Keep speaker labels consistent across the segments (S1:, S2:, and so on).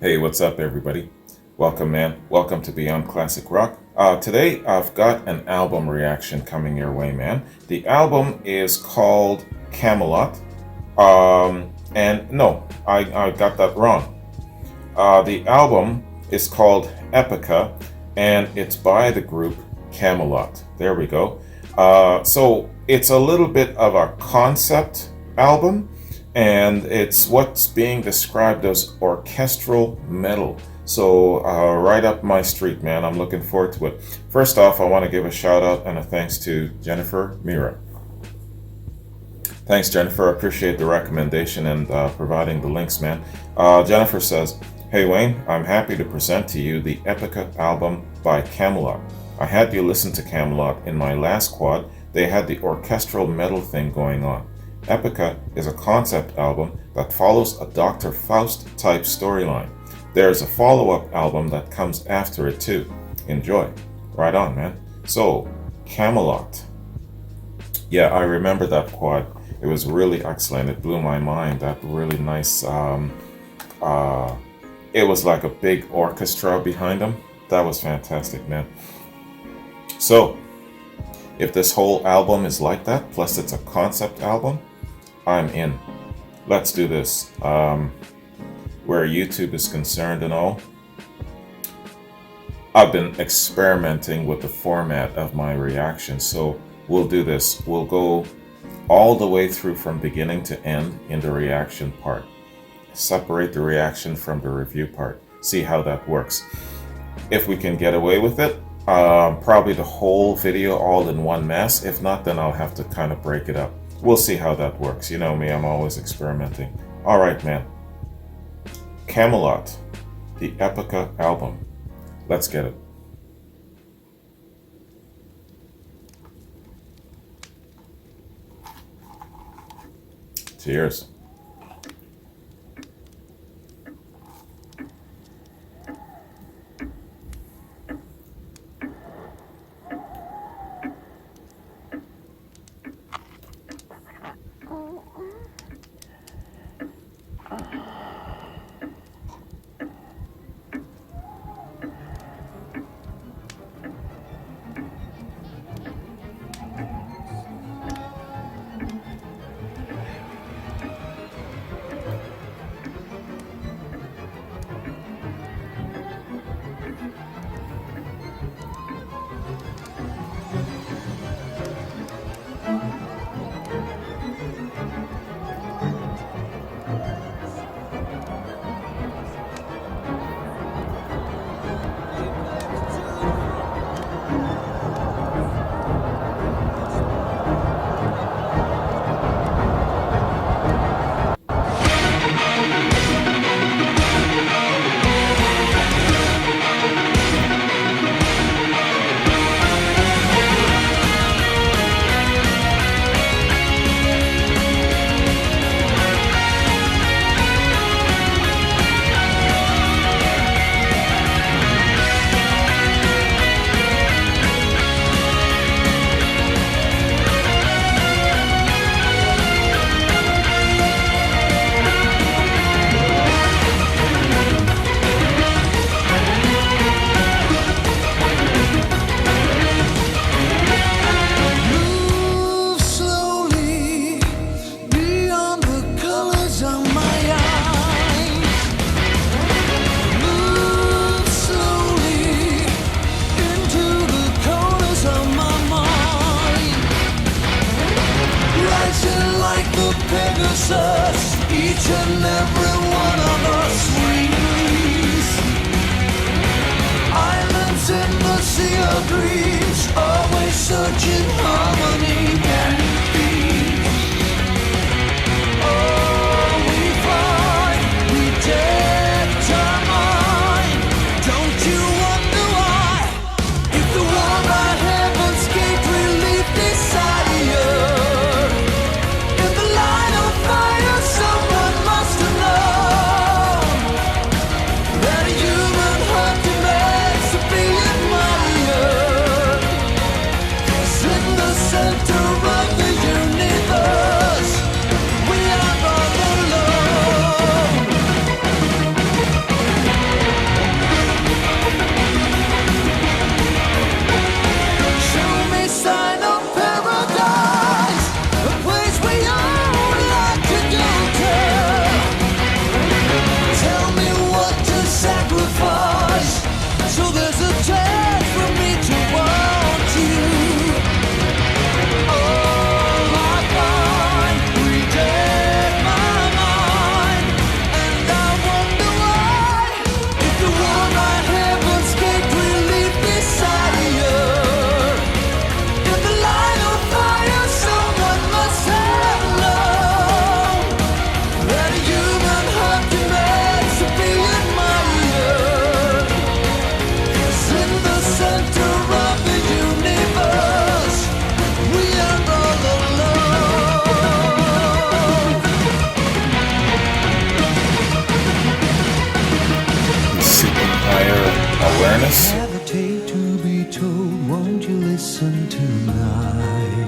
S1: Hey, what's up, everybody? Welcome, man. Welcome to Beyond Classic Rock. Today, I've got an album reaction coming your way, man. The album is called Kamelot. And no, I got that wrong. The album is called Epica, and it's by the group Kamelot. There we go. So it's a little bit of a concept album, and it's what's being described as orchestral metal. So right up my street, man. I'm looking forward to it. First off, I want to give a shout out and a thanks to Jennifer Mira. Thanks, Jennifer. I appreciate the recommendation and providing the links, man. Jennifer says, "Hey Wayne, I'm happy to present to you the Epica album by Kamelot. I had you listen to Kamelot in my last quad. They had the orchestral metal thing going on. Epica is a concept album that follows a Dr. Faust type storyline. There's a follow-up album that comes after it too. Enjoy." Right on, man. So, Kamelot. Yeah, I remember that quad. It was really excellent. It blew my mind. That really nice. It was like a big orchestra behind them. That was fantastic, man. So, if this whole album is like that, plus it's a concept album, I'm in. Let's do this. Where YouTube is concerned and all, I've been experimenting with the format of my reaction. So we'll do this. We'll go all the way through from beginning to end in the reaction part. Separate the reaction from the review part. See how that works. If we can get away with it, probably the whole video all in one mass. If not, then I'll have to kind of break it up. We'll see how that works. You know me, I'm always experimenting. All right, man. Kamelot, the Epica album. Let's get it. Cheers. awareness.
S2: Hesitate to be told, won't you listen tonight?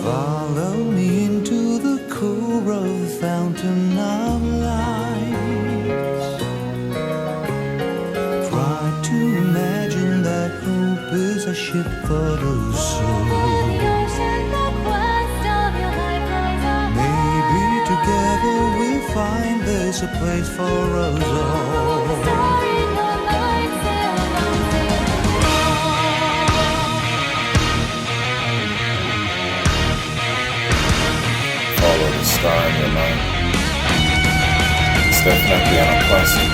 S2: Follow me into the core of the fountain of light. Try to imagine that hope is a ship for those souls. Maybe together we'll find there's a place for us all.
S1: Follow the star in your mind. It's definitely on a classic.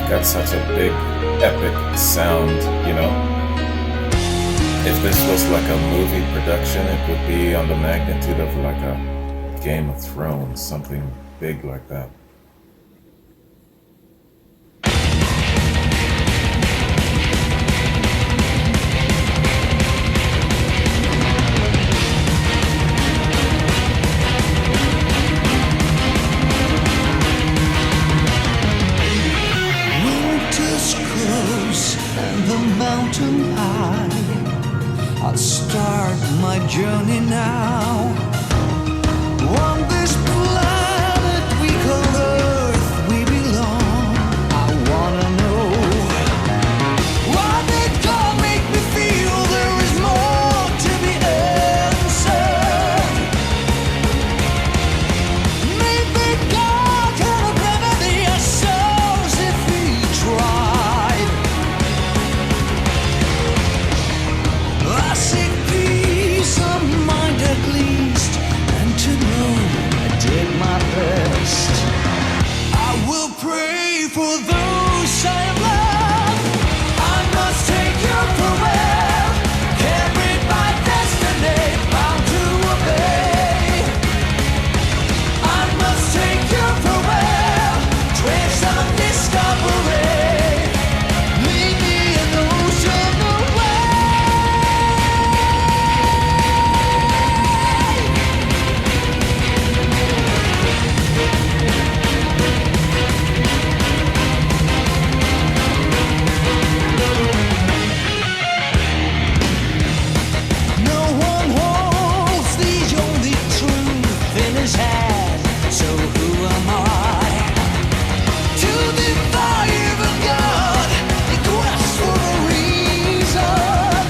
S1: Got such a big, epic sound, you know. If this was like a movie production, it would be on the magnitude of like a Game of Thrones, something big like that.
S2: Mountain high, I'll start my journey now. On this planet we call Earth, we belong. I wanna know why did God make me feel there is more to be answered. Maybe God can remedy our souls if we tried. I seek peace of mind at least, and to know I did my best. I will pray for those I have loved. I must take you farewell, carried by destiny, bound to obey. I must take you farewell, trace of discovery. Lead me an ocean away. No one holds the only truth in his hand, so who am I to defy even God in quest for a reason?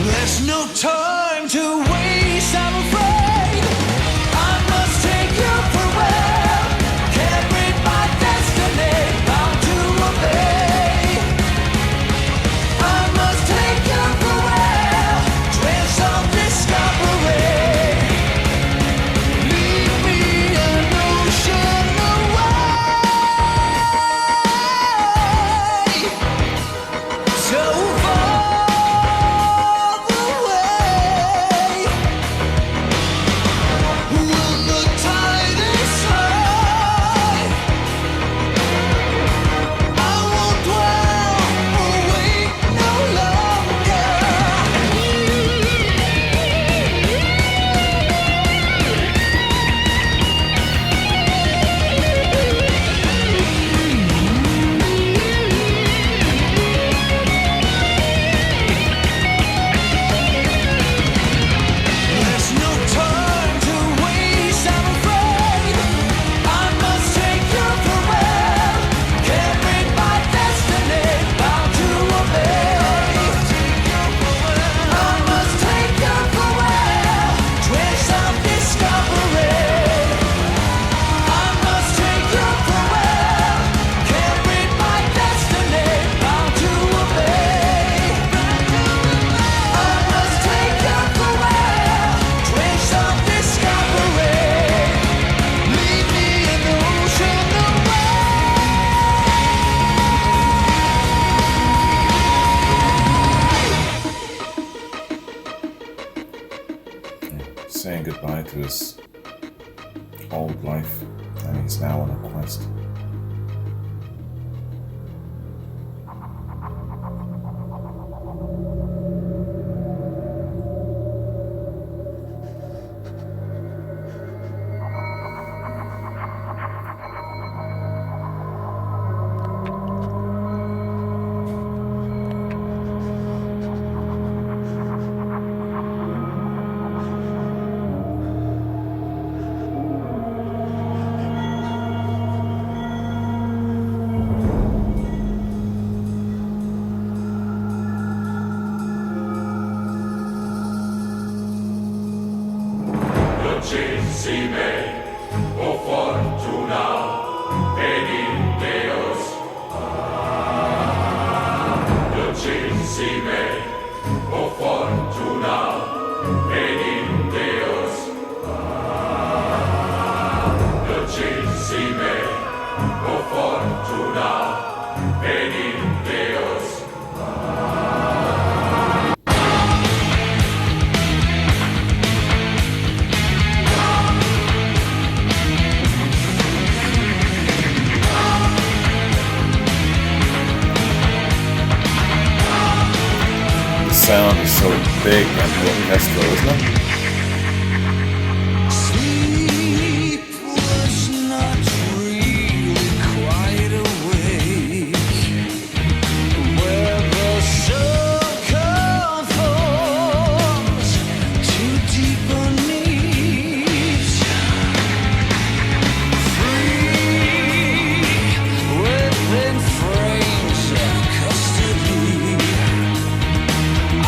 S2: There's no time to waste, I'm afraid. I must take you farewell, carried by destiny, bound to obey. I must take you farewell, trails of discovery. Leave me an ocean away, so far away.
S1: goodbye to his old life, and he's now on a quest.
S3: Incime, o fortuna, venit Deus. Incime, o fortuna, venit Deus. Incime, o fortuna, venit Deus.
S1: Sound is so big and orchestral, isn't it?
S2: Sleep was not really quite awake, where the soul conforms to deeper needs. Free within frames of custody, I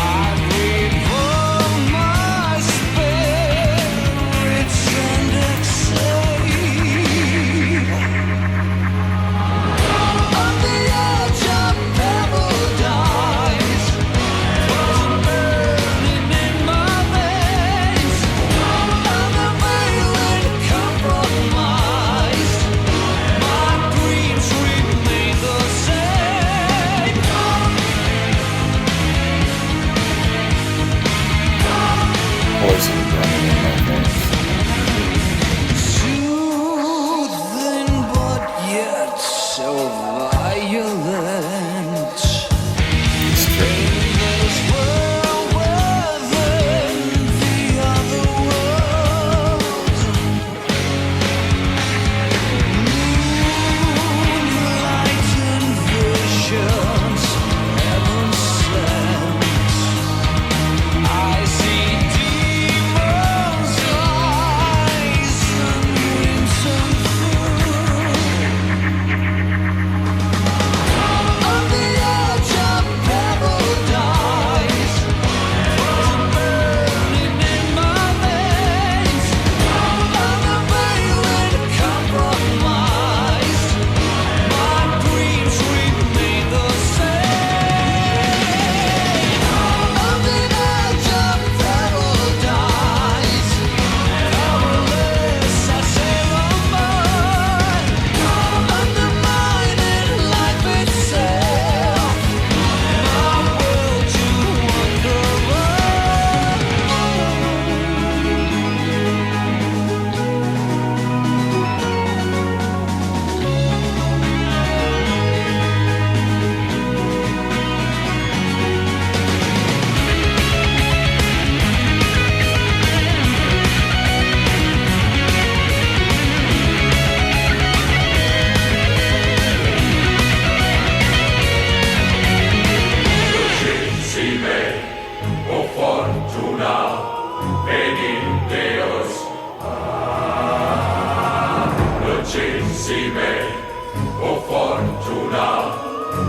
S2: revolve my spirits and exhale. On the edge of paradise, poison burning in my veins. Unavailing compromised, my dreams remain the same.
S1: Poison burning in my veins.
S2: Soothing but yet so violent.
S1: It's tricky.
S2: This world within the other world. Moonlight and visions, heaven sent. I see demons' eyes and wings and on the edge of paradise, poison burning in my veins. Unavailing compromised, my dreams remain the same. On the edge of paradise, powerless I sail on, undermining life itself. My will to wander
S3: Incime, o fortuna, venit Deus. Incime, o fortuna,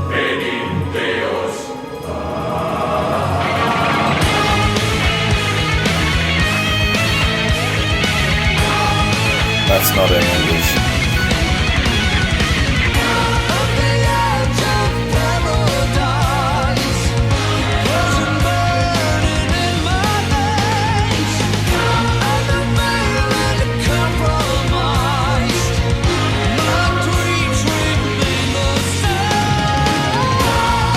S3: venit Deus.
S1: That's not in English.
S2: on the edge of paradise, poison burning in my veins. Unavailing compromised, my dreams remain the same.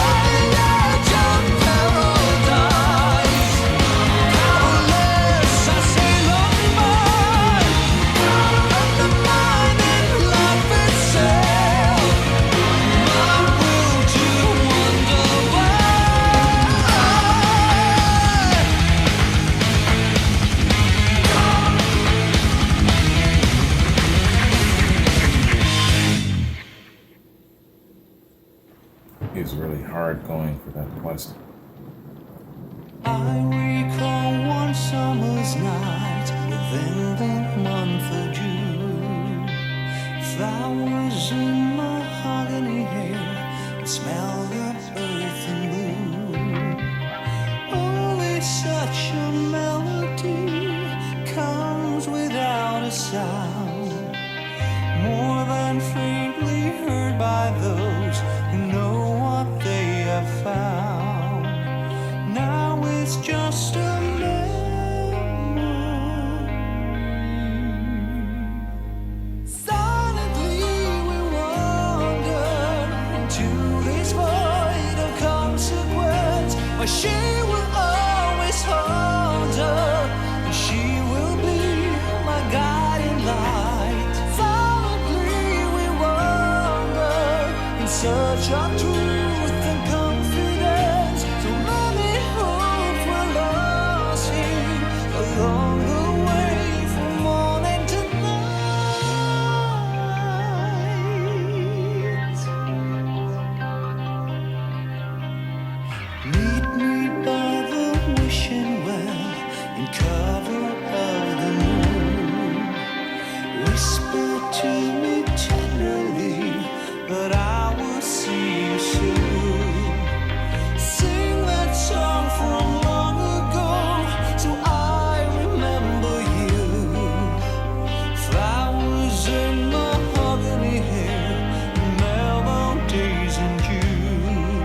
S2: On the edge of paradise, powerless I sail on.
S1: blessed.
S2: I recall one summer's night within the month of June. Flowers in mahogany hair and smell of earth and bloom. Only such a melody comes without a sound, more than faintly heard by those who know what they have found. Now it's just a memory. Silently we wander into this void of consequence, but she will always hold her, and she will be my guiding light. Silently we wander in search of truth and confidence. So many hopes were lost here along the way from morning to night. Meet me by the wishing well in cover of the moon. Whisper to me tenderly that I will see you soon. Sing that song from long ago so I remember you. Flowers in mahogany hair and mellow days in June.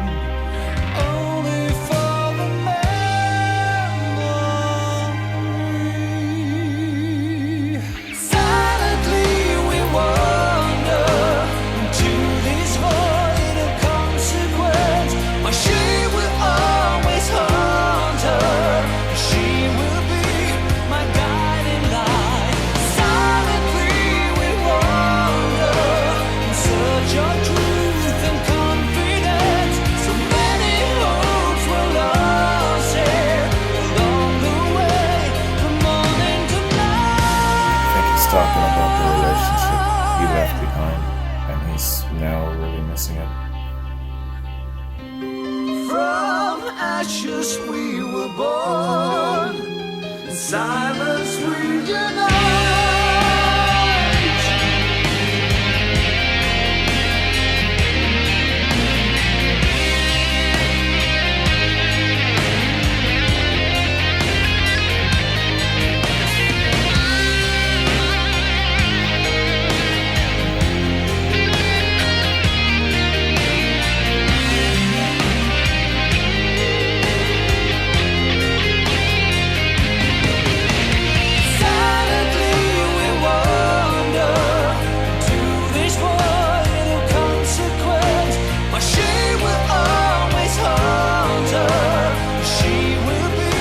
S2: Only for the memory. Silently we wander into this void of consequence, but she will always haunt her. She will be my guiding light. Silently we wander in search of truth and confidence. So many hopes were lost here along the way from morning to night.
S1: I think he's talking about the relationship he left behind, and he's now really missing it.
S2: From ashes we were born, in silence we unite. Silently we wander into this void of consequence, but she will always haunt her. She will be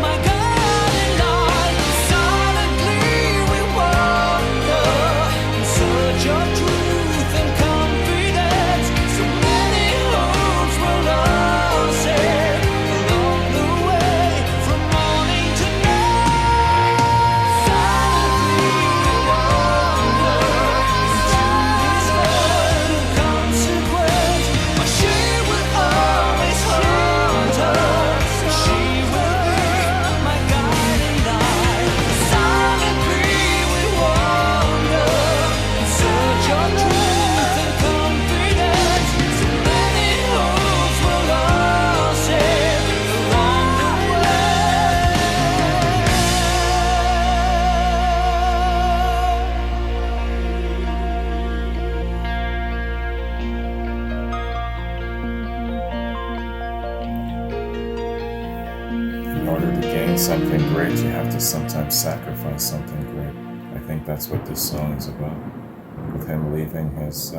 S2: my guiding light. Silently we wander in search of truth and confidence. So many hopes were lost here along the way from morning to night. Silently we wander into this void of consequence, but she will always haunt her. She will be my guiding light. Silently we wander in search of truth and confidence. So many hopes were lost here along the way.
S1: In order to gain something great, you have to sometimes sacrifice something great. I think that's what this song is about, with him leaving his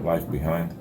S1: life behind.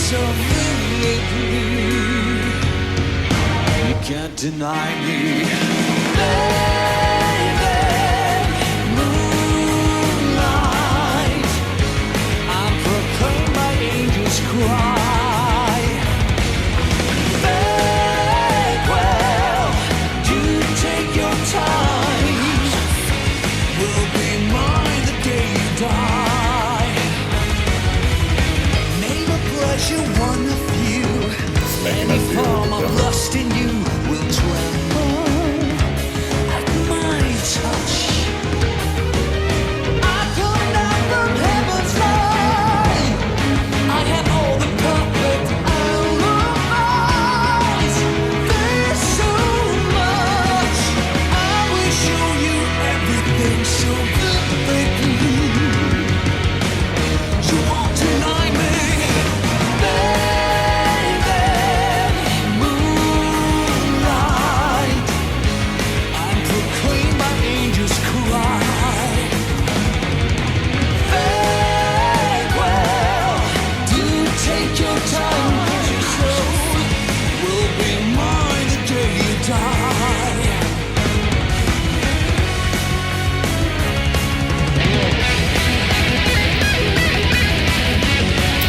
S2: so vividly. You can't deny me. Baby, moonlight, I'm proclaimed by angels' cry. Farewell, do take your time. Will be mine the day you die. Name a pleasure, one of you.
S1: Making
S2: Any
S1: us feel
S2: form
S1: the
S2: of
S1: devil.
S2: lust in you will tremble at my touch. I come down from heaven's light. I have all the perfect alibis. There's so much. I will show you everything so vividly. You won't deny me, baby. Moonlight, I'm proclaimed by angels' cry. Farewell, do take your time. Your soul will be mine the day you die.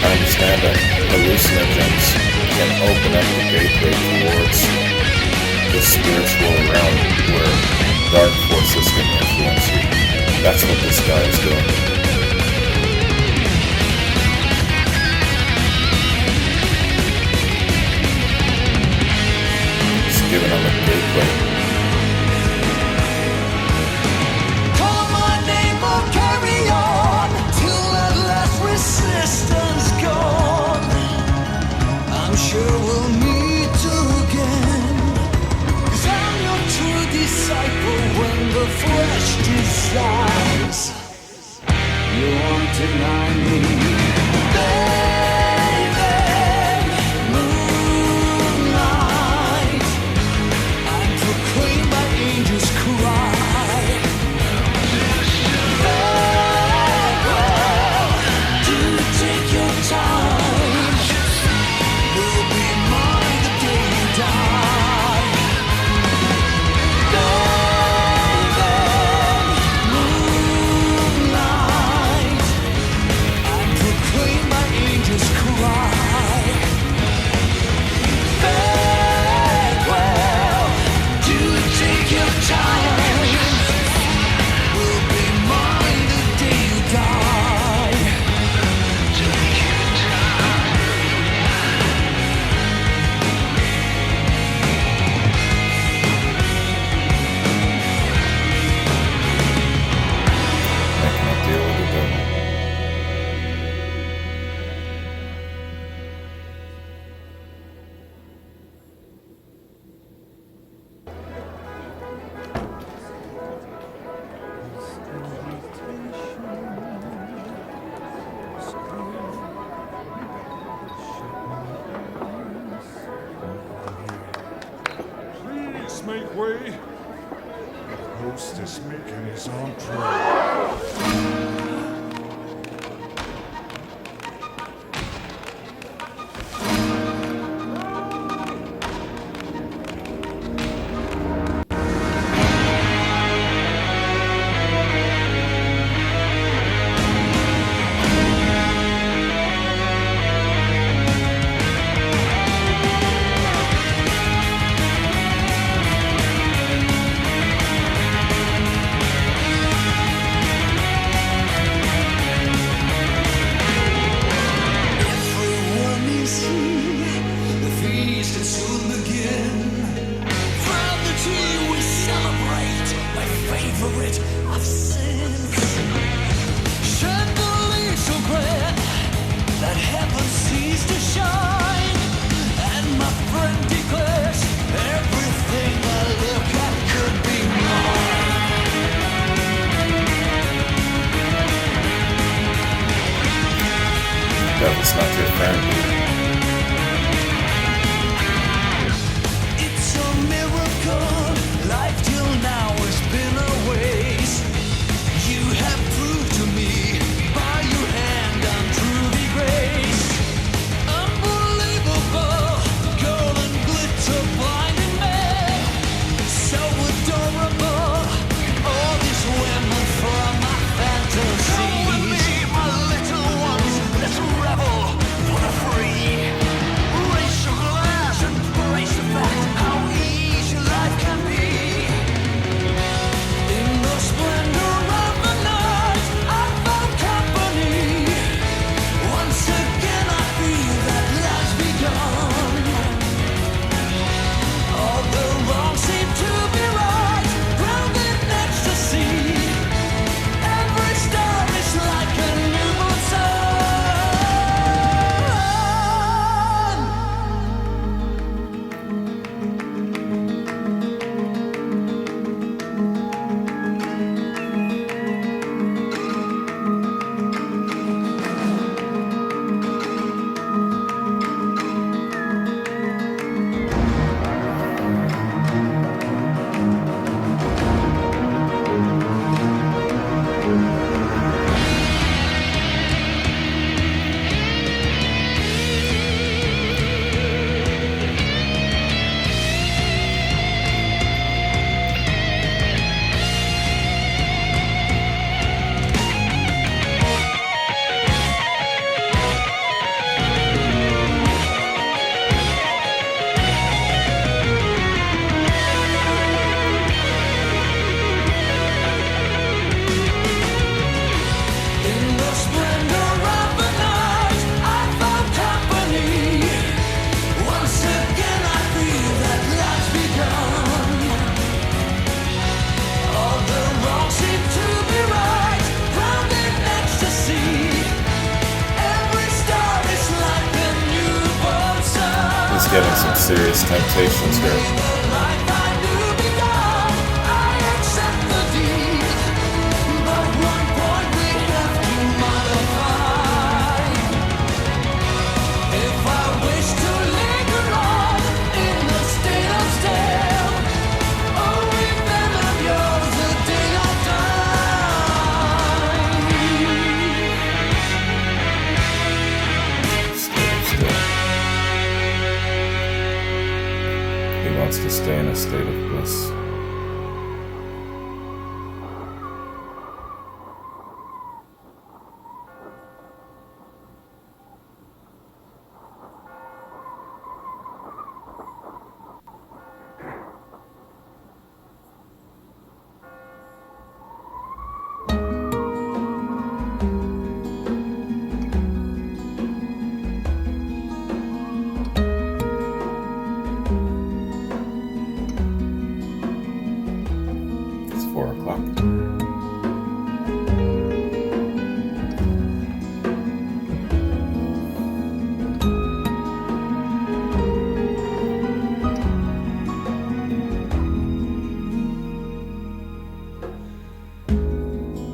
S1: I understand that hallucinogens can open up the gateway towards the spiritual realm where dark forces can influence you. That's what this guy is doing. He's giving them a gateway.
S2: Call my name or carry on till at last resistance gone. I'm sure we'll meet again. 'Cause I'm your true disciple when the flesh decides. You won't deny me, baby. Moonlight, I'm proclaimed by angels' cry. Farewell, do take your time. Will be mine the day you die. Baby, moonlight, I'm proclaimed by angels' cry. Farewell, do take your time. Will be mine the day you die. Take your time.
S1: Making a deal with the devil.
S4: Please make way. The host is making his entree.
S2: Everyone is here. The feast will soon begin. From the tree we celebrate my favorite of sins. Chandelier so bright that heaven sees to shine. And my friend declares everything I look at could be mine.
S1: Devil's not your friend.
S2: It's a miracle. Life till now has been a waste. You have proved to me by your hand I'm truly graced.
S1: It's getting some serious temptations here.
S2: Life I knew begun, I accept the deed. But one point we have to modify. If I wish to linger on in the state of still, oh, remember yours the day I die.
S1: Stay still. He wants to stay in a state of bliss. It's 4 o'clock.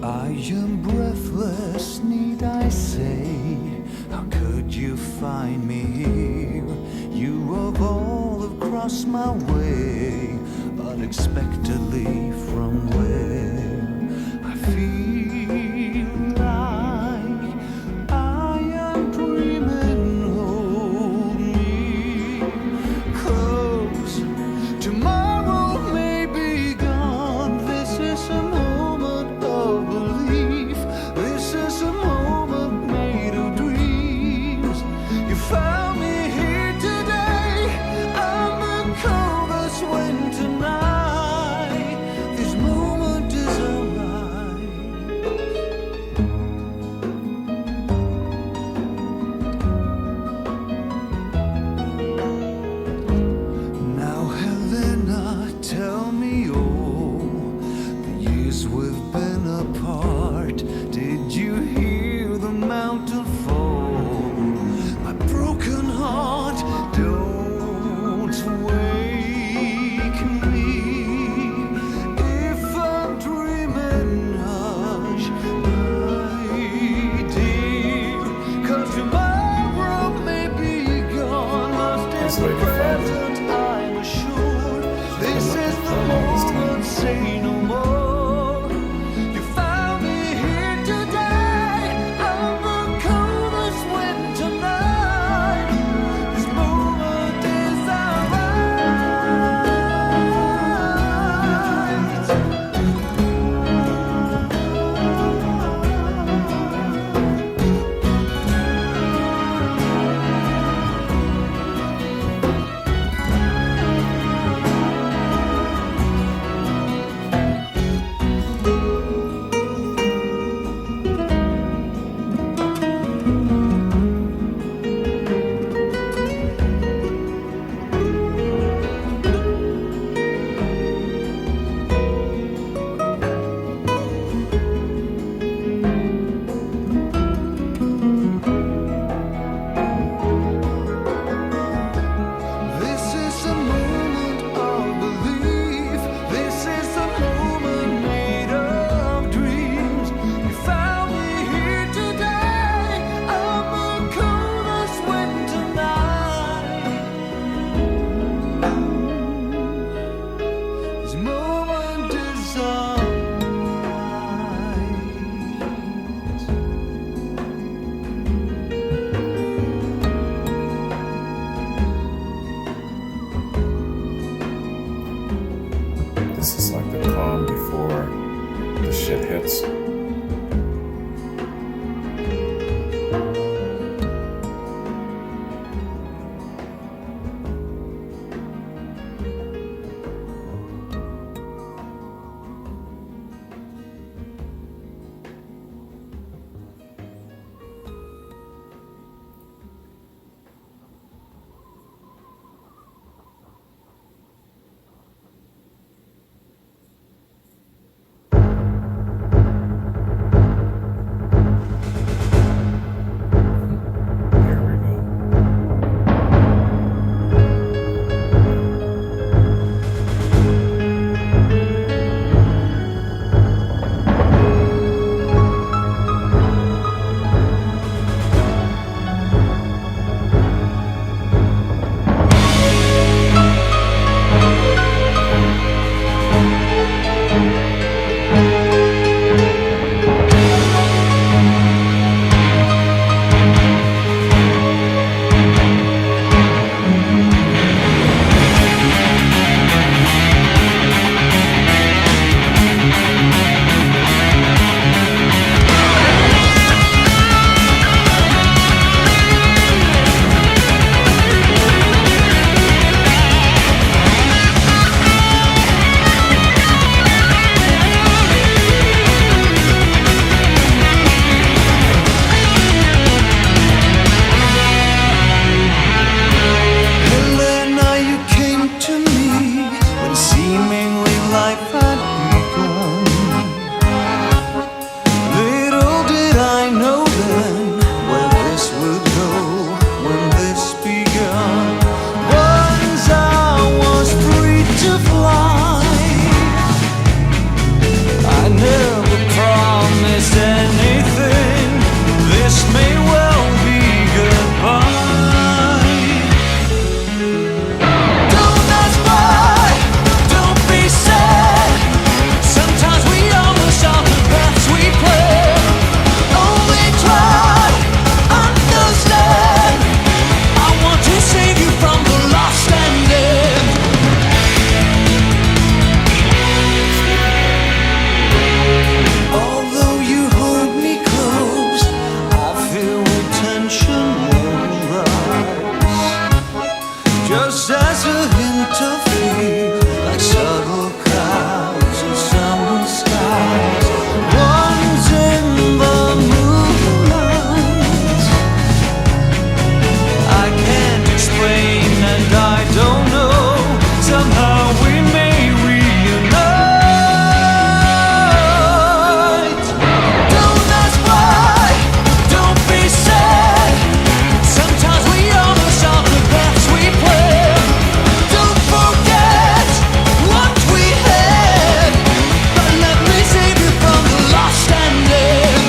S2: I am breathless, need I say? How could you find me here? You of all have crossed my way, unexpectedly from where I feel like I am dreaming. Hold me close. Tomorrow may be gone. This is a moment of belief. This is a moment made of dreams. You found me here today. I'm the coldest winter night. This moment is alright. Now, Helena, tell me, oh, the years we've been apart. Did you hear the mountain fall? My broken heart, don't wake me. If I'm dreaming, hush, my dear, 'cause tomorrow may be gone, lost
S1: This
S2: in the
S1: lady found it.
S2: present, I'm assured. This is the moment, say no more. You found me here today. I'm the coldest winter night. This moment is This is a moment of belief. This is a moment made of dreams. You found me here today. I'm the coldest winter night. This moment is alright.
S1: This is like the calm before the shit hits.
S2: well be goodbye. Don't ask why, don't be sad. Sometimes we almost are the paths we play. Only try, understand. I want to save you from the lost and end. Although you hold me close, I feel the tension rise. Just as a hint of fear, like subtle clouds in summer skies. Once in the moonlight, I can't explain and I don't know. Somehow we may reunite. Don't ask why, don't be sad. Sometimes we almost are the paths we play. Don't forget what we had, but let me save you from the lost and end.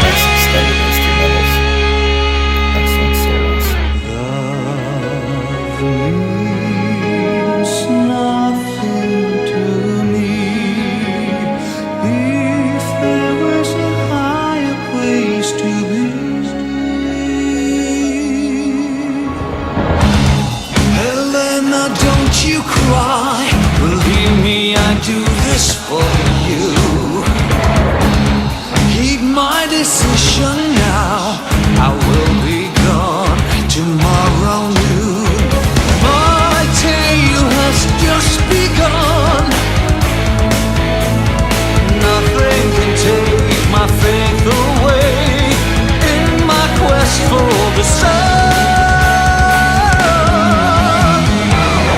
S1: Nice extended instrumentals. Excellent solos.
S2: Love means nothing to me. If there was a higher place to be, Helena, don't you cry. Believe me, I do this for you. Heed my decision now. I will be gone tomorrow noon. My tale has just begun. Nothing can take my faith away in my quest for the sun.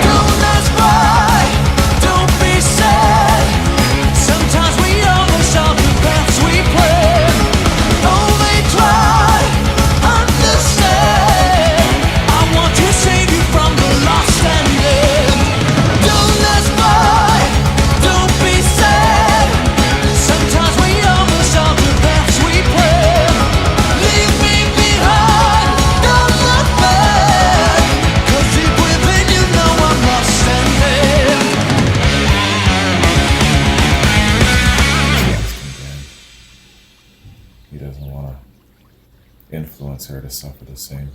S2: Don't ask why, don't be sad. Sometimes we almost are the paths we play. Only try, understand. I want to save you from the lost and end. Don't ask why, don't be sad. Sometimes we almost are the paths we play. Leave me behind, don't look back. 'Cause deep within you know I'm lost and dead.
S1: He doesn't want to influence her to suffer the same.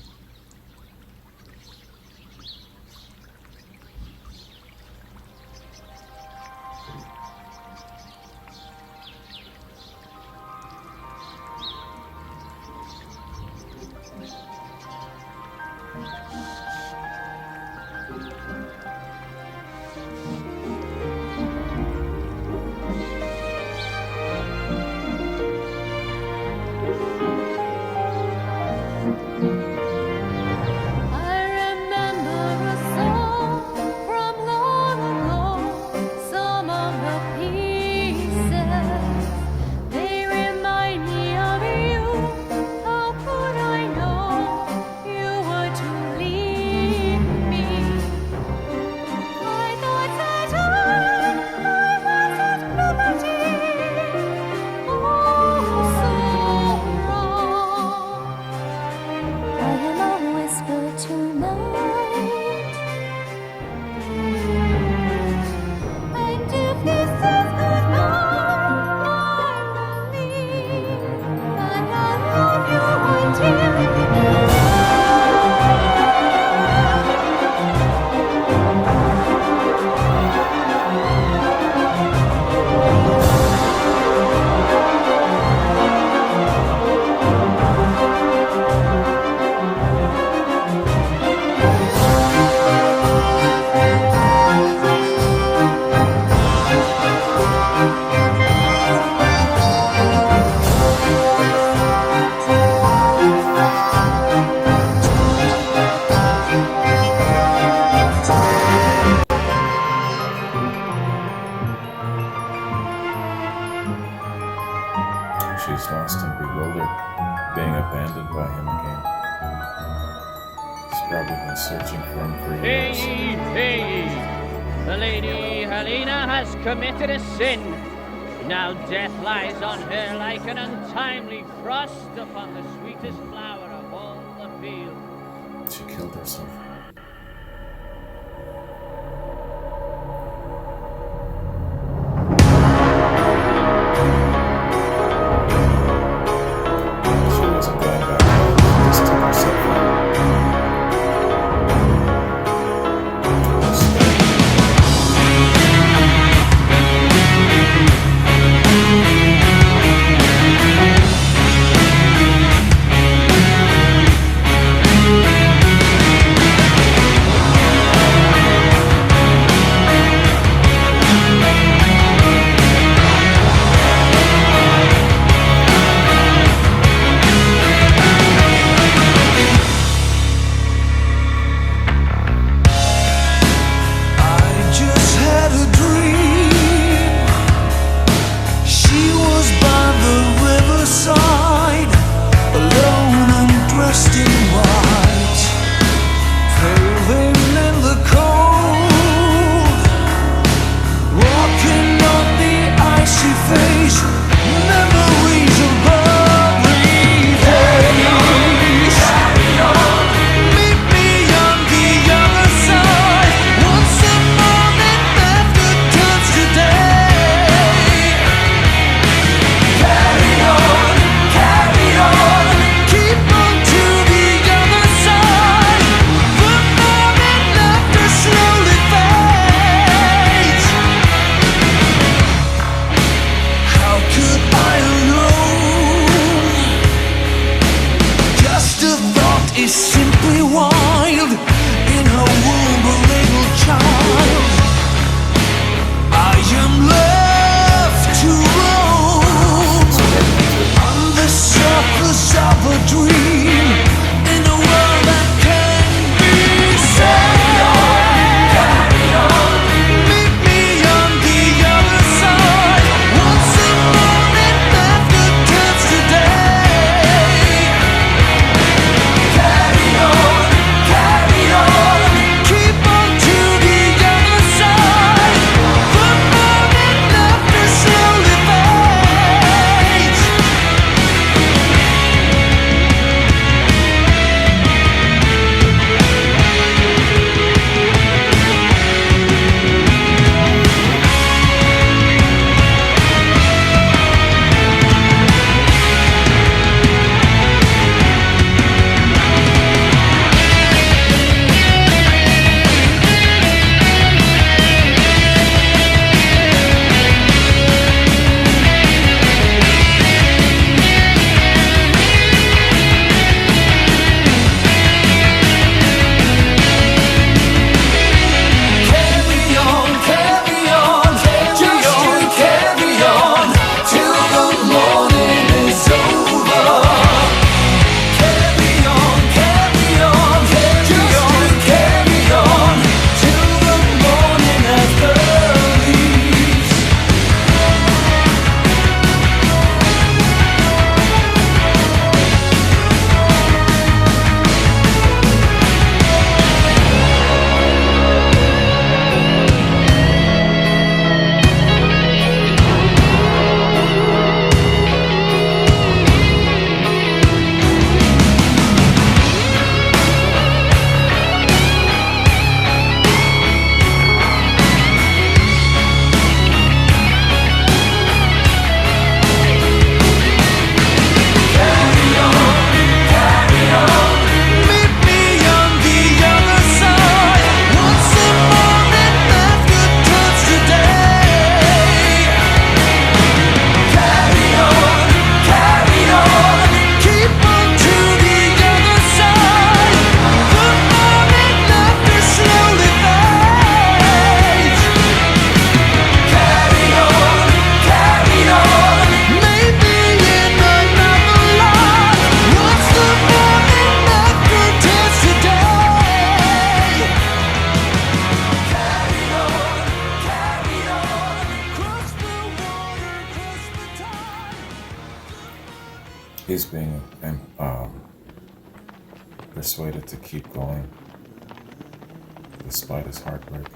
S1: She's lost and bewildered, being abandoned by him again. He's probably been searching for him for years.
S5: Hey! The Lady Helena has committed a sin. Now death lies on her like an untimely frost upon the sweetest flower of all the field.
S1: She killed herself. She wasn't going back home. She just took herself home. He's being persuaded to keep going despite his heartbreak.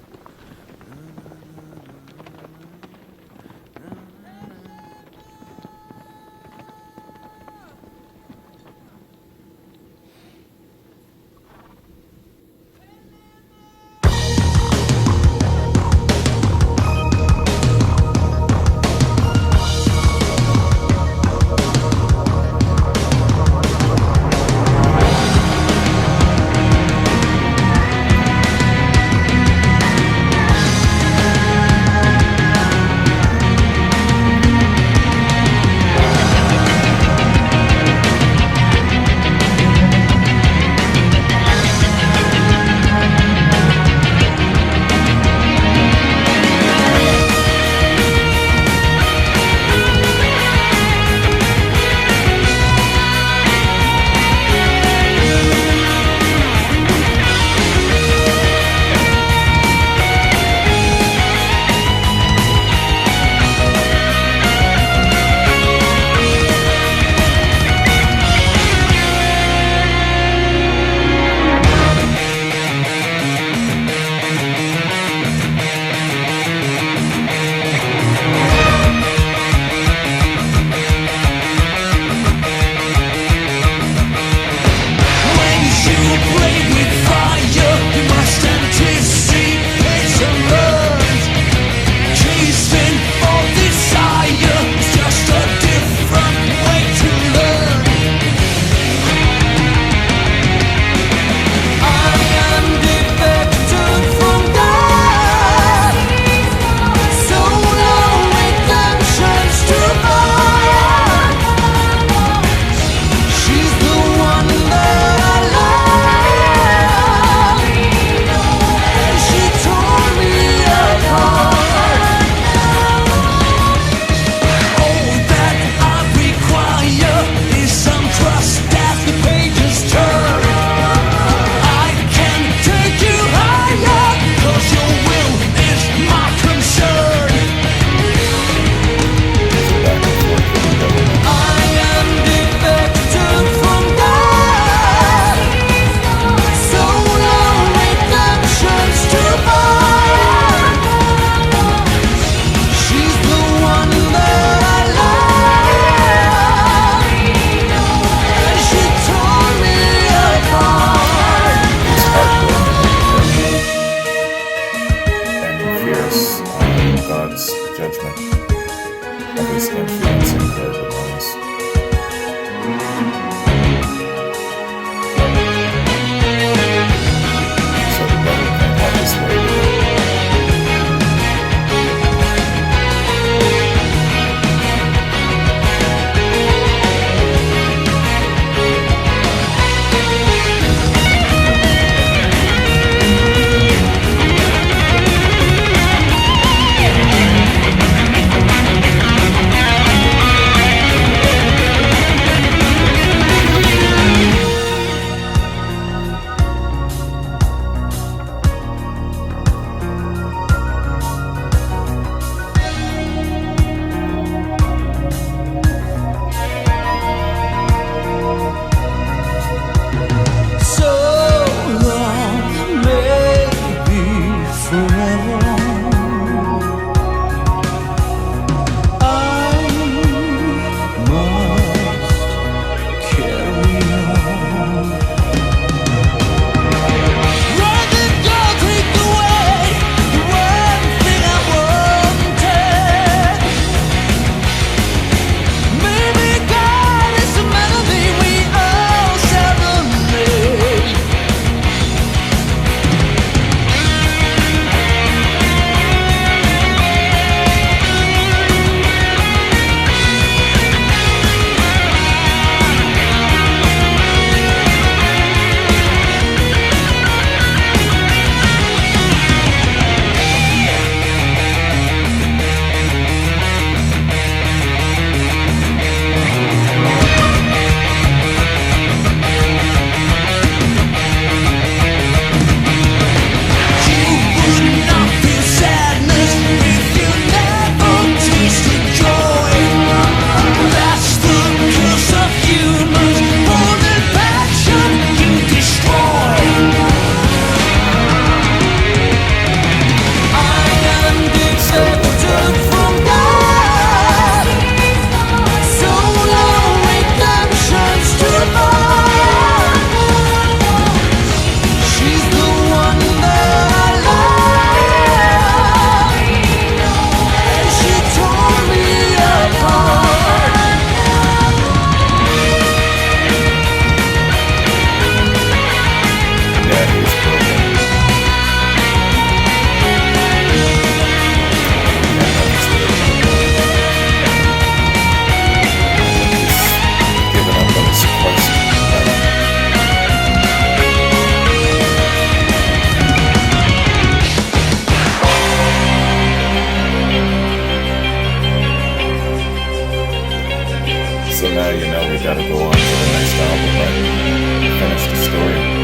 S1: So now you know we gotta go on to the next album, right? Finish the story.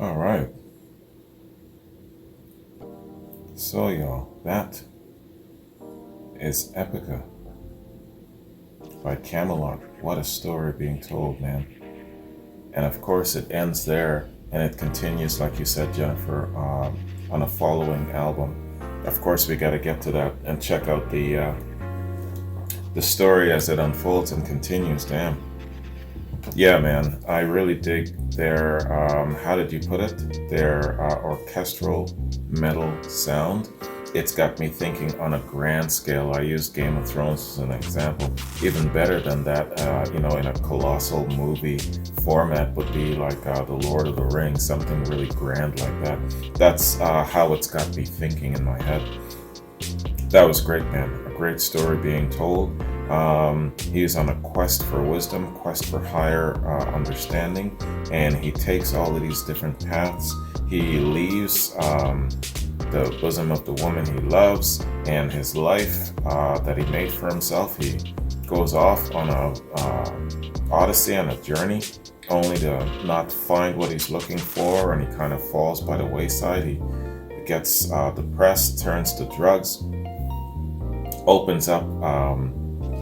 S1: All right. So, y'all, that is Epica by Kamelot. What a story being told, man. And of course, it ends there and it continues, like you said, Jennifer, on a following album. Of course, we got to get to that and check out the story as it unfolds and continues. Damn. Yeah, man, I really dig their, how did you put it? Their orchestral metal sound. It's got me thinking on a grand scale. I used Game of Thrones as an example. Even better than that, in a colossal movie format would be like The Lord of the Rings, something really grand like that. That's how it's got me thinking in my head. That was great, man. A great story being told. He's on a quest for wisdom, quest for higher understanding, and he takes all of these different paths. He leaves the bosom of the woman he loves and his life that he made for himself. He goes off on a odyssey, on a journey, only to not find what he's looking for, and he kind of falls by the wayside. He gets depressed, turns to drugs, opens up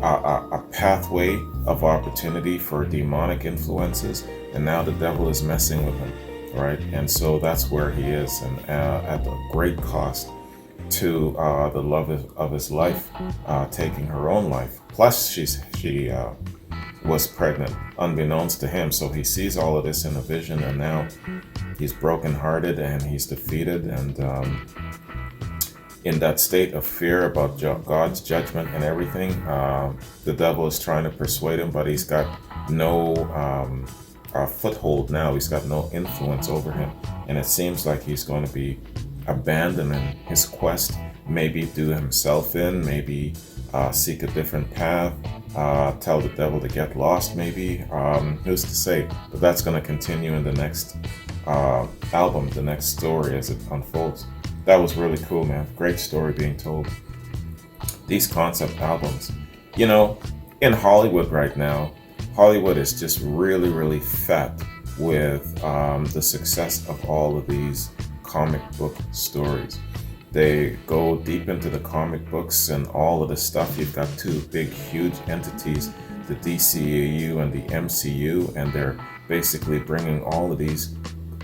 S1: a pathway of opportunity for demonic influences, and now the devil is messing with him, right? And so that's where he is, and at a great cost to the love of his life, taking her own life. Plus, she was pregnant, unbeknownst to him. So he sees all of this in a vision, and now he's brokenhearted and he's defeated, and in that state of fear about God's judgment and everything. The devil is trying to persuade him, but he's got no foothold now. He's got no influence over him. And it seems like he's going to be abandoning his quest, maybe do himself in, maybe seek a different path, tell the devil to get lost, maybe. Who's to say? But that's going to continue in the next album, the next story as it unfolds. That was really cool, man. Great story being told. These concept albums. In Hollywood right now, Hollywood is just really, really fat with the success of all of these comic book stories. They go deep into the comic books and all of the stuff. You've got two big, huge entities, the DCAU and the MCU, and they're basically bringing all of these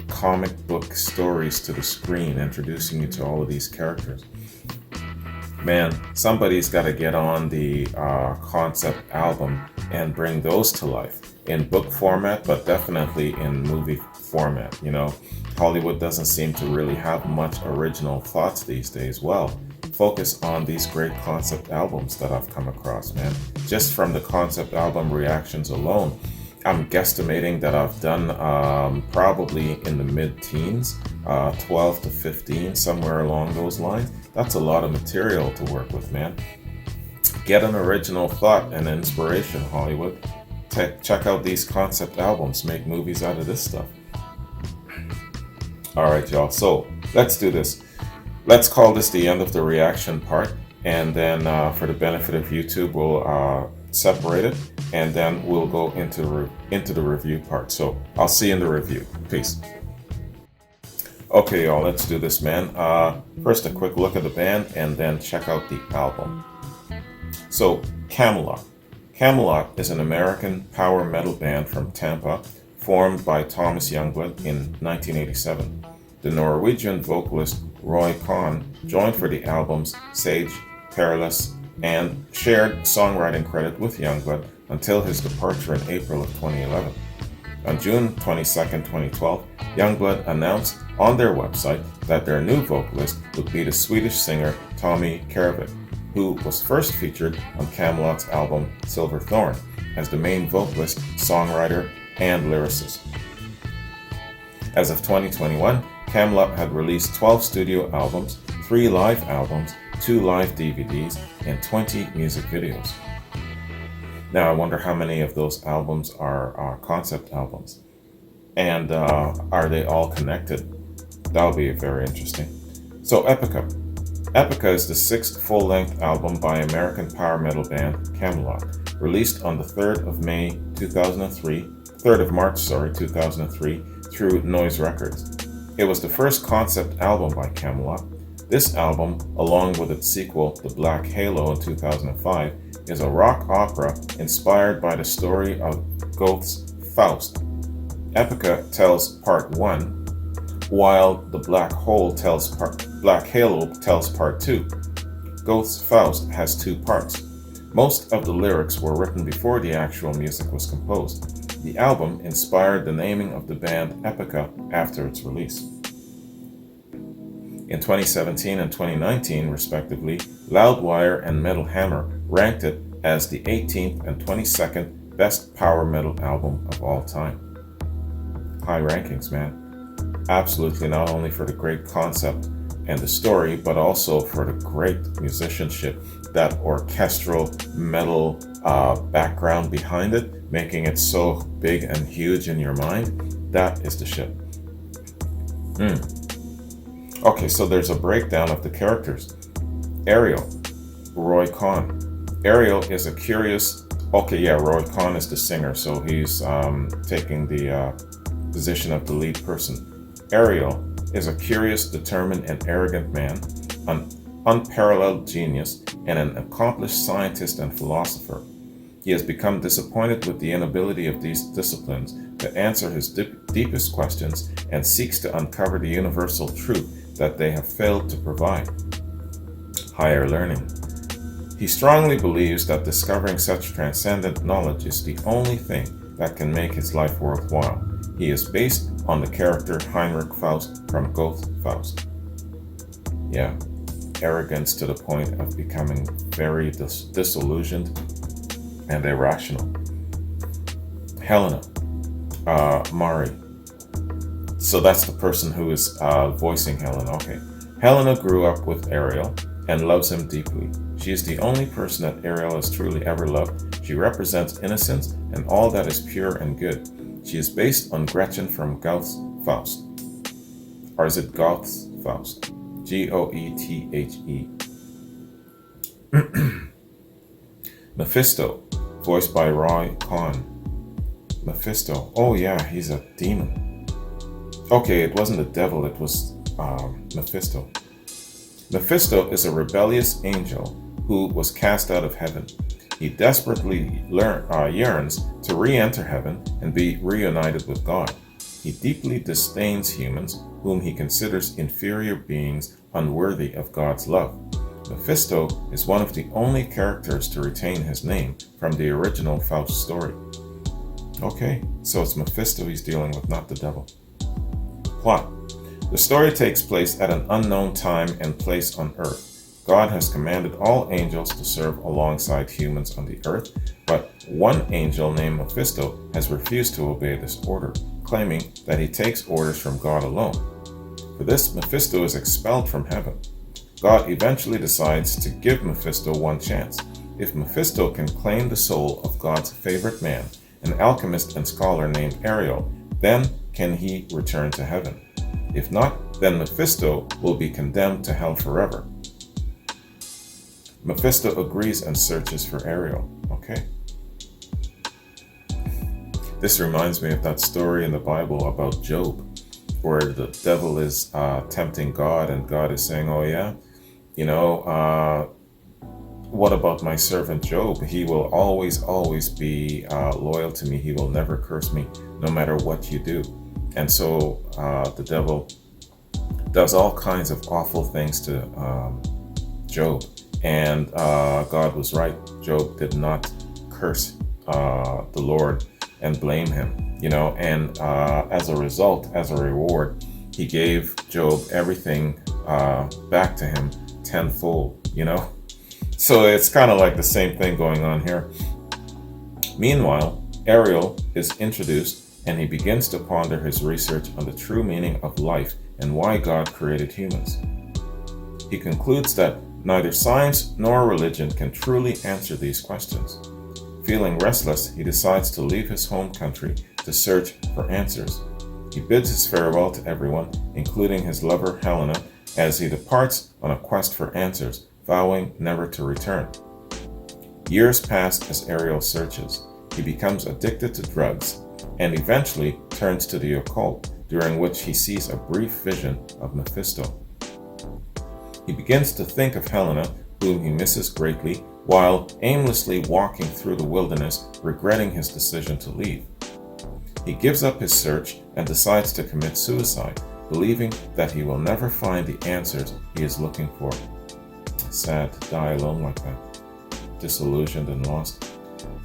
S1: comic book stories to the screen, introducing you to all of these characters. Man, somebody's got to get on the concept album and bring those to life in book format, but definitely in movie format. Hollywood doesn't seem to really have much original thoughts these days. Well, focus on these great concept albums that I've come across, man. Just from the concept album reactions alone, I'm guesstimating that I've done probably in the mid-teens, 12 to 15, somewhere along those lines. That's a lot of material to work with, man. Get an original thought and inspiration, Hollywood. Check out these concept albums. Make movies out of this stuff. All right, y'all. So let's do this. Let's call this the end of the reaction part. And then for the benefit of YouTube, we'll separate it, and then we'll go into the review part. So I'll see you in the review. Peace. Okay, y'all, let's do this, man. First, a quick look at the band, and then check out the album. So, Kamelot. Kamelot is an American power metal band from Tampa, formed by Thomas Youngblood in 1987. The Norwegian vocalist Roy Kahn joined for the albums Sage, Perilous, and shared songwriting credit with Youngblood until his departure in April of 2011. On June 22, 2012, Youngblood announced on their website that their new vocalist would be the Swedish singer Tommy Kervik. who was first featured on Kamelot's album Silver Thorn as the main vocalist, songwriter, and lyricist. As of 2021, Kamelot had released 12 studio albums, 3 live albums, 2 live DVDs, and 20 music videos. Now I wonder how many of those albums are concept albums, and are they all connected? That'll be very interesting. So Epica. Epica is the 6th full-length album by American power metal band Kamelot, released on the 3rd of March 2003 through Noise Records. It was the first concept album by Kamelot. This album, along with its sequel, The Black Halo in 2005, is a rock opera inspired by the story of Goethe's Faust. Epica tells part 1, while The Black Halo tells part 2. Goethe's Faust has 2 parts. Most of the lyrics were written before the actual music was composed. The album inspired the naming of the band Epica after its release. In 2017 and 2019, respectively, Loudwire and Metal Hammer ranked it as the 18th and 22nd best power metal album of all time. High rankings, man. Absolutely, not only for the great concept and the story, but also for the great musicianship, that orchestral metal background behind it, making it so big and huge in your mind. That is the shit. Okay, so there's a breakdown of the characters. Ariel, Roy Khan. Ariel is a curious... Roy Khan is the singer, so he's taking the position of the lead person. Ariel is a curious, determined, and arrogant man, an unparalleled genius, and an accomplished scientist and philosopher. He has become disappointed with the inability of these disciplines to answer his deepest questions and seeks to uncover the universal truth that they have failed to provide: higher learning. He strongly believes that discovering such transcendent knowledge is the only thing that can make his life worthwhile. He is based on the character Heinrich Faust from Goethe's Faust. Yeah, arrogance to the point of becoming very disillusioned and irrational. Helena, Mari. So that's the person who is voicing Helena. Okay. Helena grew up with Ariel and loves him deeply. She is the only person that Ariel has truly ever loved. She represents innocence and all that is pure and good. She is based on Gretchen from Goethe's Faust. Or is it Goethe's Faust? Goethe. Mephisto, voiced by Roy Khan. Mephisto. Oh yeah, he's a demon. Okay, it wasn't the devil, it was Mephisto. Mephisto is a rebellious angel who was cast out of heaven. He desperately yearns to re-enter heaven and be reunited with God. He deeply disdains humans, whom he considers inferior beings unworthy of God's love. Mephisto is one of the only characters to retain his name from the original Faust story. Okay, so it's Mephisto he's dealing with, not the devil. Plot. The story takes place at an unknown time and place on Earth. God has commanded all angels to serve alongside humans on the earth, but one angel named Mephisto has refused to obey this order, claiming that he takes orders from God alone. For this, Mephisto is expelled from heaven. God eventually decides to give Mephisto one chance. If Mephisto can claim the soul of God's favorite man, an alchemist and scholar named Ariel, then can he return to heaven. If not, then Mephisto will be condemned to hell forever. Mephisto agrees and searches for Ariel. Okay. This reminds me of that story in the Bible about Job, where the devil is tempting God, and God is saying, oh yeah, what about my servant Job? He will always be loyal to me. He will never curse me, no matter what you do. And so the devil does all kinds of awful things to Job. And God was right. Job did not curse the Lord and blame him, and as a result, as a reward, he gave Job everything back to him tenfold, So it's kind of like the same thing going on here. Meanwhile, Ariel is introduced and he begins to ponder his research on the true meaning of life and why God created humans. He concludes that neither science nor religion can truly answer these questions. Feeling restless, he decides to leave his home country to search for answers. He bids his farewell to everyone, including his lover Helena, as he departs on a quest for answers, vowing never to return. Years pass as Ariel searches. He becomes addicted to drugs and eventually turns to the occult, during which he sees a brief vision of Mephisto. He begins to think of Helena, whom he misses greatly, while aimlessly walking through the wilderness, regretting his decision to leave. He gives up his search and decides to commit suicide, believing that he will never find the answers he is looking for. Sad to die alone like that, disillusioned and lost.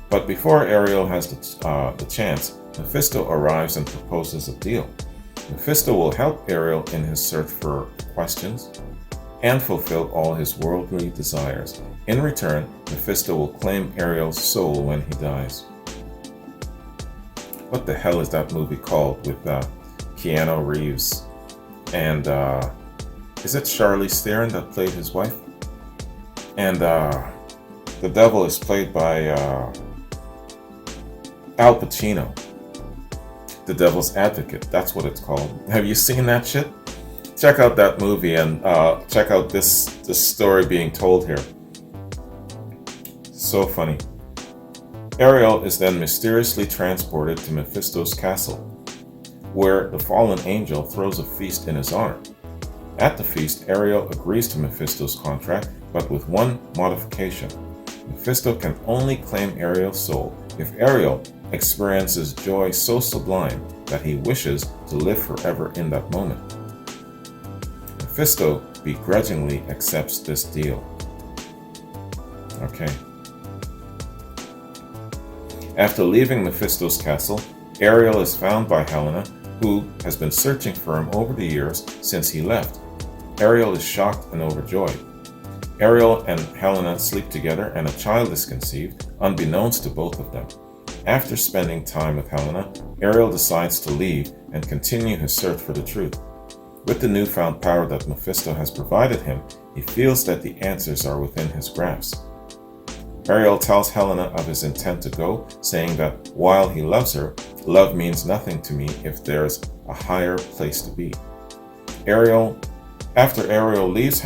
S1: But before Ariel has the chance, Mephisto arrives and proposes a deal. Mephisto will help Ariel in his search for questions and fulfill all his worldly desires. In return, Mephisto will claim Ariel's soul when he dies. What the hell is that movie called with Keanu Reeves? And is it Charlize Theron that played his wife? And the devil is played by Al Pacino. The Devil's Advocate, that's what it's called. Have you seen that shit? Check out that movie and check out this story being told here. So funny. Ariel is then mysteriously transported to Mephisto's castle, where the fallen angel throws a feast in his honor. At the feast, Ariel agrees to Mephisto's contract, but with one modification. Mephisto can only claim Ariel's soul if Ariel experiences joy so sublime that he wishes to live forever in that moment. Mephisto begrudgingly accepts this deal. Okay. After leaving Mephisto's castle, Ariel is found by Helena, who has been searching for him over the years since he left. Ariel is shocked and overjoyed. Ariel and Helena sleep together and a child is conceived, unbeknownst to both of them. After spending time with Helena, Ariel decides to leave and continue his search for the truth. With the newfound power that Mephisto has provided him, he feels that the answers are within his grasp. Ariel tells Helena of his intent to go, saying that while he loves her, love means nothing to me if there's a higher place to be. After Ariel leaves,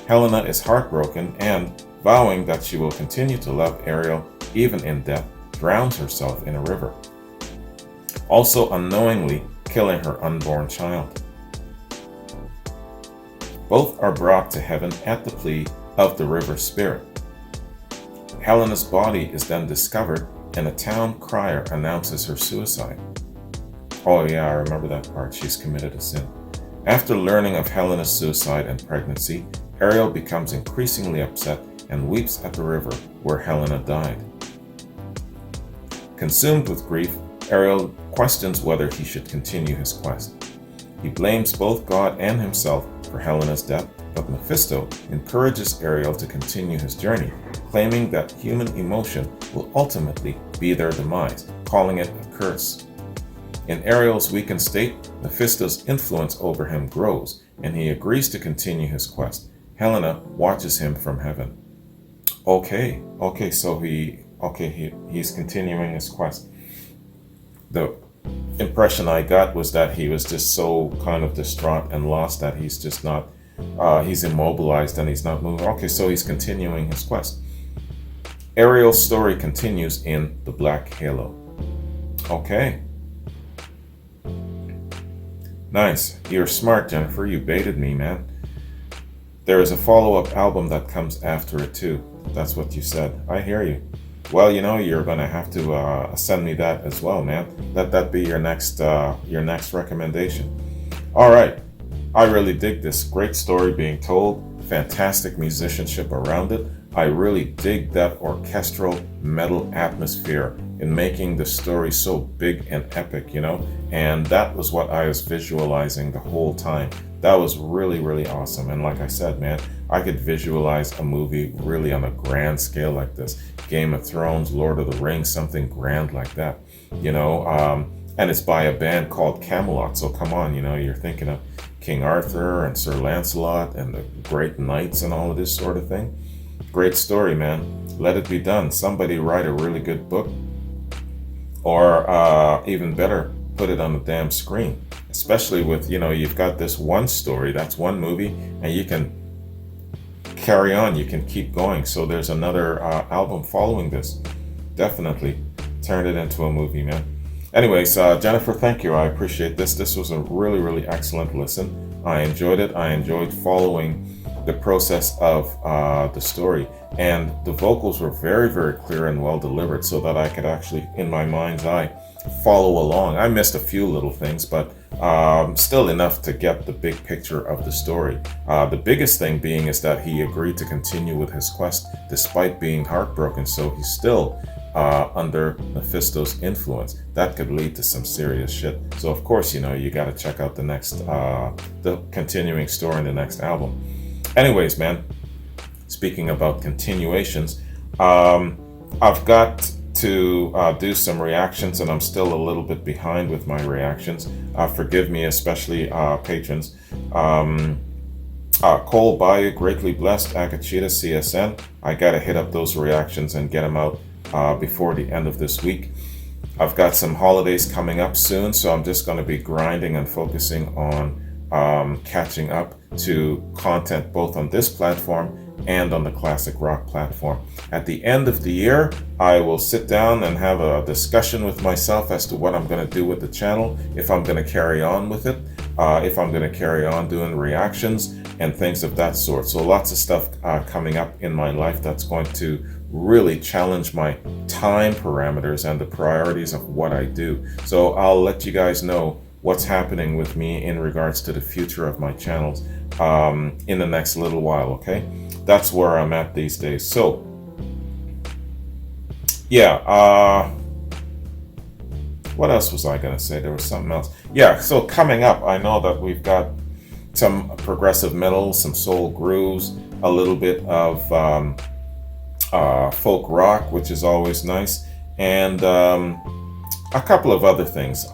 S1: Helena is heartbroken and, vowing that she will continue to love Ariel even in death, drowns herself in a river, also unknowingly killing her unborn child. Both are brought to heaven at the plea of the river spirit. Helena's body is then discovered and a town crier announces her suicide. Oh yeah, I remember that part. She's committed a sin. After learning of Helena's suicide and pregnancy, Ariel becomes increasingly upset and weeps at the river where Helena died. Consumed with grief, Ariel questions whether he should continue his quest. He blames both God and himself for Helena's death, but Mephisto encourages Ariel to continue his journey, claiming that human emotion will ultimately be their demise, calling it a curse. In Ariel's weakened state, Mephisto's influence over him grows, and he agrees to continue his quest. Helena watches him from heaven. Okay, so he's continuing his quest. The impression I got was that he was just so kind of distraught and lost that he's just not, he's immobilized and he's not moving. Okay, so he's continuing his quest. Ariel's story continues in The Black Halo. Okay. Nice. You're smart, Jennifer. You baited me, man. There is a follow-up album that comes after it too. That's what you said. I hear you. Well, you're gonna have to send me that as well, man. Let that be your next recommendation. All right. I really dig this. Great story being told. Fantastic musicianship around it. I really dig that orchestral metal atmosphere in making the story so big and epic, you know? And that was what I was visualizing the whole time. That was really, really awesome. And like I said, man, I could visualize a movie really on a grand scale like this. Game of Thrones, Lord of the Rings, something grand like that, you know? And it's by a band called Kamelot. So come on, you know, you're thinking of King Arthur and Sir Lancelot and the great knights and all of this sort of thing. Great story, man. Let it be done. Somebody write a really good book, or even better, put it on the damn screen. Especially with, you know, you've got this one story, that's one movie, and you can carry on, you can keep going. So there's another album following this. Definitely turn it into a movie, man. Anyways, Jennifer, thank you. I appreciate this. This was a really, really excellent listen. I enjoyed it. I enjoyed following the process of the story. And the vocals were very, very clear and well delivered so that I could actually, in my mind's eye, follow along. I missed a few little things, but still enough to get the big picture of the story. The biggest thing being is that he agreed to continue with his quest despite being heartbroken. So he's still under Mephisto's influence. That could lead to some serious shit. So of course, you know, you got to check out the next, the continuing story in the next album. Anyways, man, speaking about continuations, I've got to do some reactions, and I'm still a little bit behind with my reactions. Forgive me, especially patrons. Cole Bayou, Greatly Blessed, Akachita, CSN. I gotta hit up those reactions and get them out before the end of this week. I've got some holidays coming up soon, so I'm just going to be grinding and focusing on catching up to content both on this platform and on the Classic Rock platform. At the end of the year, I will sit down and have a discussion with myself as to what I'm going to do with the channel, if I'm going to carry on with it, if I'm going to carry on doing reactions and things of that sort. So lots of stuff coming up in my life that's going to really challenge my time parameters and the priorities of what I do. So I'll let you guys know what's happening with me in regards to the future of my channels in the next little while, okay? That's where I'm at these days. So, yeah, what else was I going to say? There was something else. Yeah, so coming up, I know that we've got some progressive metal, some soul grooves, a little bit of folk rock, which is always nice, and a couple of other things.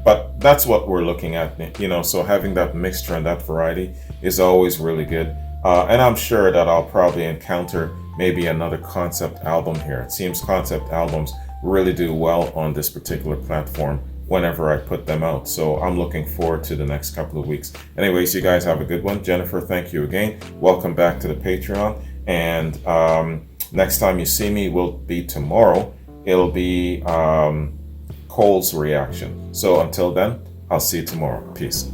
S1: But that's what we're looking at, you know, so having that mixture and that variety is always really good. And I'm sure that I'll probably encounter maybe another concept album here. It seems concept albums really do well on this particular platform whenever I put them out. So I'm looking forward to the next couple of weeks. Anyways, you guys have a good one. Jennifer, thank you again. Welcome back to the Patreon. And next time you see me will be tomorrow. It'll be Cole's reaction. So until then, I'll see you tomorrow. Peace.